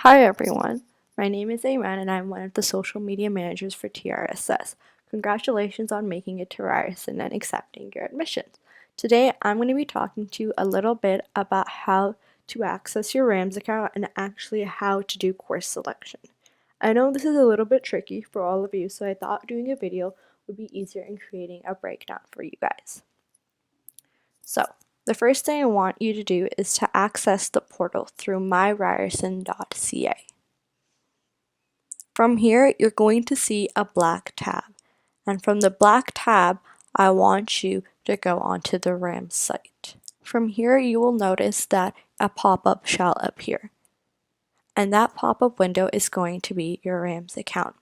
Hi everyone, my name is Aman and I'm one of the social media managers for TRSS. Congratulations on making it to Ryerson and accepting your admissions. Today I'm going to be talking to you a little bit about how to access your RAMSS account and actually how to do course selection. I know this is a little bit tricky for all of you, so I thought doing a video would be easier in creating a breakdown for you guys. So, the first thing I want you to do is to access the portal through myryerson.ca. From here, you're going to see a black tab. And from the black tab, I want you to go onto the RAMSS site. From here, you will notice that a pop-up shall appear. And that pop-up window is going to be your RAMSS account.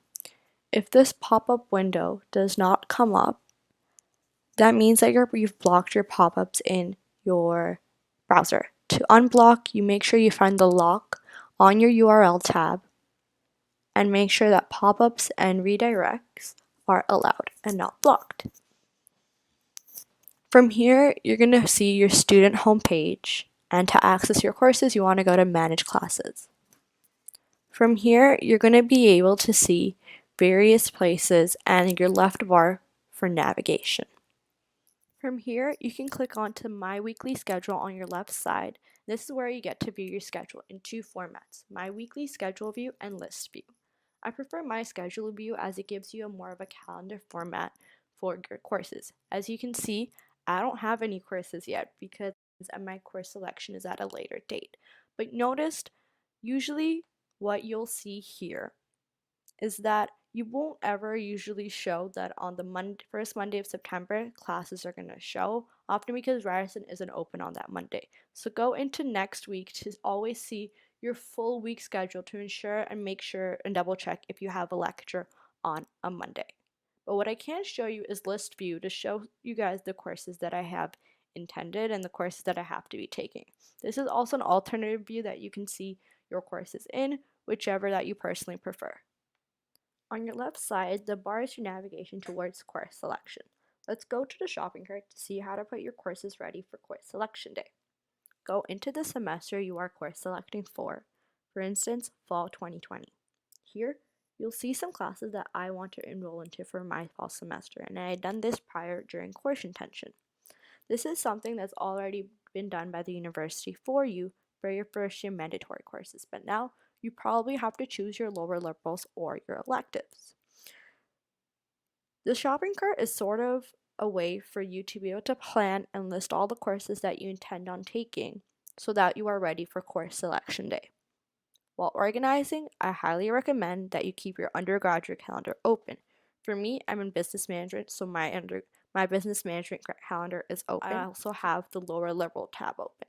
If this pop-up window does not come up, that means that you've blocked your pop-ups in your browser. To unblock, you make sure you find the lock on your URL tab and make sure that pop-ups and redirects are allowed and not blocked. From here, you're going to see your student homepage, and to access your courses, you want to go to Manage Classes. From here, you're going to be able to see various places and your left bar for navigation. From here, you can click onto My Weekly Schedule on your left side. This is where you get to view your schedule in two formats, My Weekly Schedule View and List View. I prefer My Schedule View as it gives you a more of a calendar format for your courses. As you can see, I don't have any courses yet because my course selection is at a later date. But notice, usually what you'll see here is that you won't ever usually show that on the first Monday of September classes are going to show, often because Ryerson isn't open on that Monday. So go into next week to always see your full week schedule to ensure and make sure and double check if you have a lecture on a Monday. But what I can show you is list view to show you guys the courses that I have intended and the courses that I have to be taking. This is also an alternative view that you can see your courses in, whichever that you personally prefer. On your left side, the bar is your navigation towards course selection. Let's go to the shopping cart to see how to put your courses ready for course selection day. Go into the semester you are course selecting for instance, fall 2020. Here, you'll see some classes that I want to enroll into for my fall semester, and I had done this prior during course intention. This is something that's already been done by the university for you for your first year mandatory courses, but now you probably have to choose your lower liberals or your electives. The shopping cart is sort of a way for you to be able to plan and list all the courses that you intend on taking so that you are ready for course selection day. While organizing, I highly recommend that you keep your undergraduate calendar open. For me, I'm in business management, so my business management calendar is open. I also have the lower liberal tab open.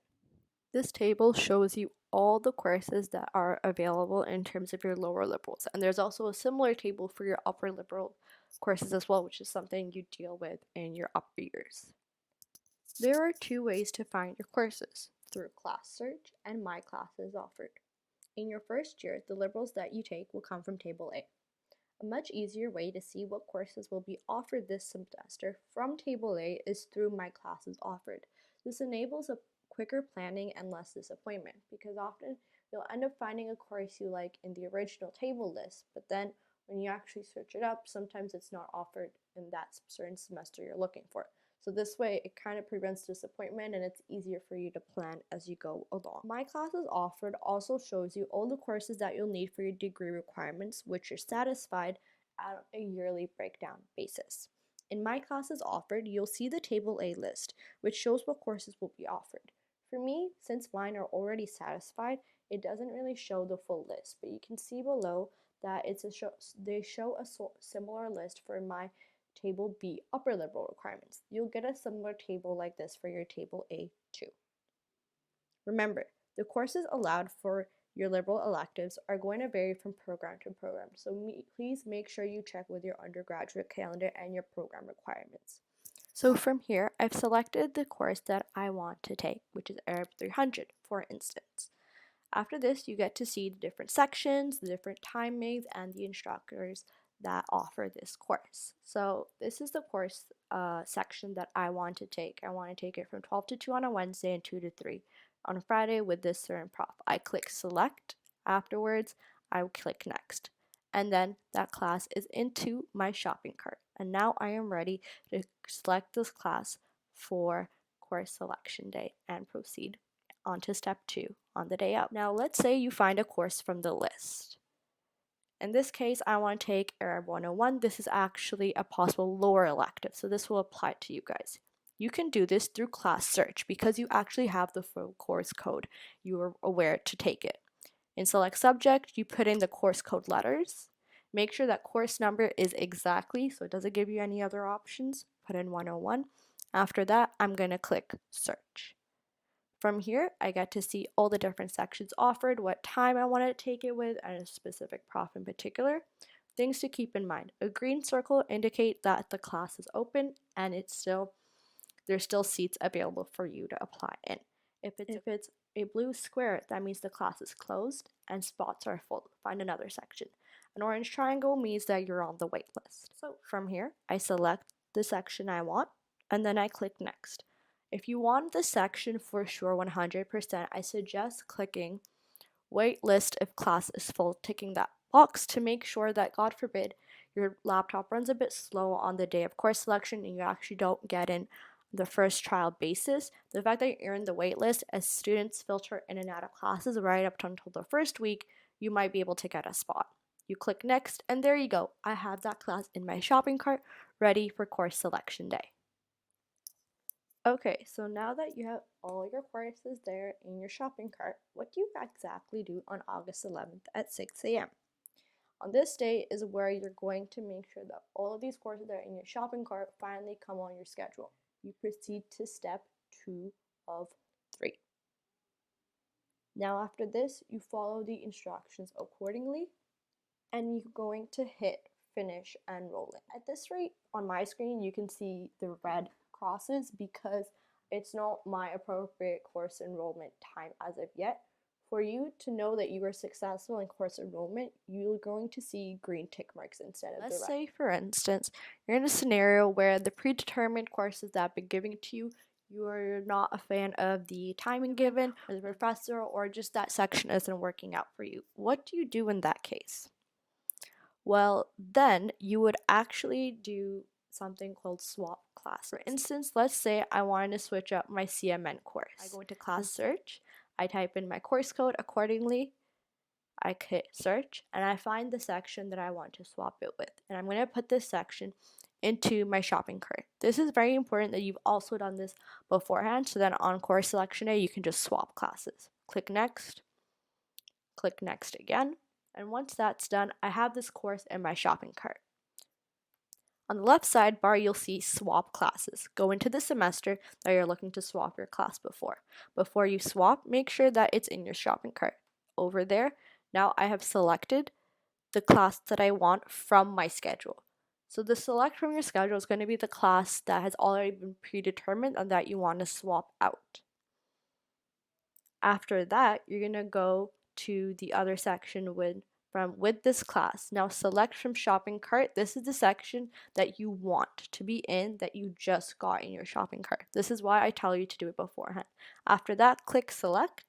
This table shows you all the courses that are available in terms of your lower liberals, and there's also a similar table for your upper liberal courses as well, which is something you deal with in your upper years. There are two ways to find your courses, through Class Search and My Classes Offered. In your first year, the liberals that you take will come from Table A. A much easier way to see what courses will be offered this semester from Table A is through My Classes Offered. This enables a quicker planning and less disappointment, because often you'll end up finding a course you like in the original table list, but then when you actually search it up, sometimes it's not offered in that certain semester you're looking for. So this way it kind of prevents disappointment and it's easier for you to plan as you go along. My Classes Offered also shows you all the courses that you'll need for your degree requirements, which are satisfied at a yearly breakdown basis. In My Classes Offered, you'll see the Table A list, which shows what courses will be offered. For me, since mine are already satisfied, it doesn't really show the full list, but you can see below that they show a similar list for my Table B upper liberal requirements. You'll get a similar table like this for your Table A too. Remember, the courses allowed for your liberal electives are going to vary from program to program, so please make sure you check with your undergraduate calendar and your program requirements. So from here, I've selected the course that I want to take, which is Arab 300, for instance. After this, you get to see the different sections, the different timings, and the instructors that offer this course. So this is the course section that I want to take. I want to take it from 12 to 2 on a Wednesday and 2 to 3 on a Friday with this certain prof. I click select. Afterwards, I will click next. And then that class is into my shopping cart. And now I am ready to select this class for course selection day and proceed on to step 2 on the day of. Now let's say you find a course from the list. In this case, I want to take Arab 101. This is actually a possible lower elective, so this will apply to you guys. You can do this through class search because you actually have the full course code. You are aware to take it. In select subject, you put in the course code letters. Make sure that course number is exactly, so it doesn't give you any other options. Put in 101. After that, I'm going to click search. From here, I get to see all the different sections offered, what time I want to take it with, and a specific prof in particular. Things to keep in mind. A green circle indicates that the class is open and there's still seats available for you to apply in. If it's a blue square, that means the class is closed and spots are full. Find another section. An orange triangle means that you're on the wait list. So from here, I select the section I want and then I click next. If you want the section for sure 100%, I suggest clicking wait list if class is full, ticking that box to make sure that, God forbid, your laptop runs a bit slow on the day of course selection and you actually don't get in the first trial basis. The fact that you're in the wait list, as students filter in and out of classes right up until the first week, you might be able to get a spot. You click next and there you go. I have that class in my shopping cart ready for course selection day. Okay, so now that you have all your courses there in your shopping cart, what do you exactly do on August 11th at 6 a.m.? On this day is where you're going to make sure that all of these courses that are in your shopping cart finally come on your schedule. You proceed to step 2 of 3. Now after this, you follow the instructions accordingly and you're going to hit finish enrolling. At this rate, on my screen, you can see the red crosses because it's not my appropriate course enrollment time as of yet. For you to know that you are successful in course enrollment, you're going to see green tick marks instead of the red. Let's say, for instance, you're in a scenario where the predetermined courses that have been given to you, you're not a fan of the timing given, or the professor, or just that section isn't working out for you. What do you do in that case? Well, then you would actually do something called swap class. For instance, let's say I wanted to switch up my CMN course. I go into class search, I type in my course code accordingly, I hit search, and I find the section that I want to swap it with. And I'm going to put this section into my shopping cart. This is very important that you've also done this beforehand, so then on course selection day, you can just swap classes. Click next again. And once that's done, I have this course in my shopping cart. On the left sidebar, you'll see swap classes. Go into the semester that you're looking to swap your class before. Before you swap, make sure that it's in your shopping cart. Over there, now I have selected the class that I want from my schedule. So the select from your schedule is going to be the class that has already been predetermined and that you want to swap out. After that, you're going to go to the other section with this class. Now select from shopping cart. This is the section that you want to be in that you just got in your shopping cart. This is why I tell you to do it beforehand. After that, click select,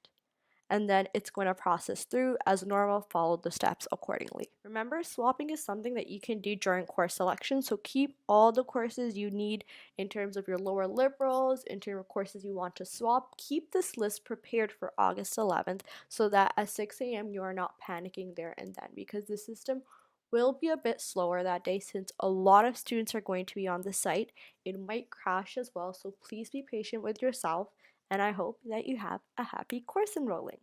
and then it's going to process through as normal. Follow the steps accordingly. Remember, swapping is something that you can do during course selection, so keep all the courses you need in terms of your lower liberals, in terms of courses you want to swap. Keep this list prepared for August 11th so that at 6 a.m. you are not panicking there and then, because the system will be a bit slower that day since a lot of students are going to be on the site. It might crash as well, so please be patient with yourself, and I hope that you have a happy course enrolling.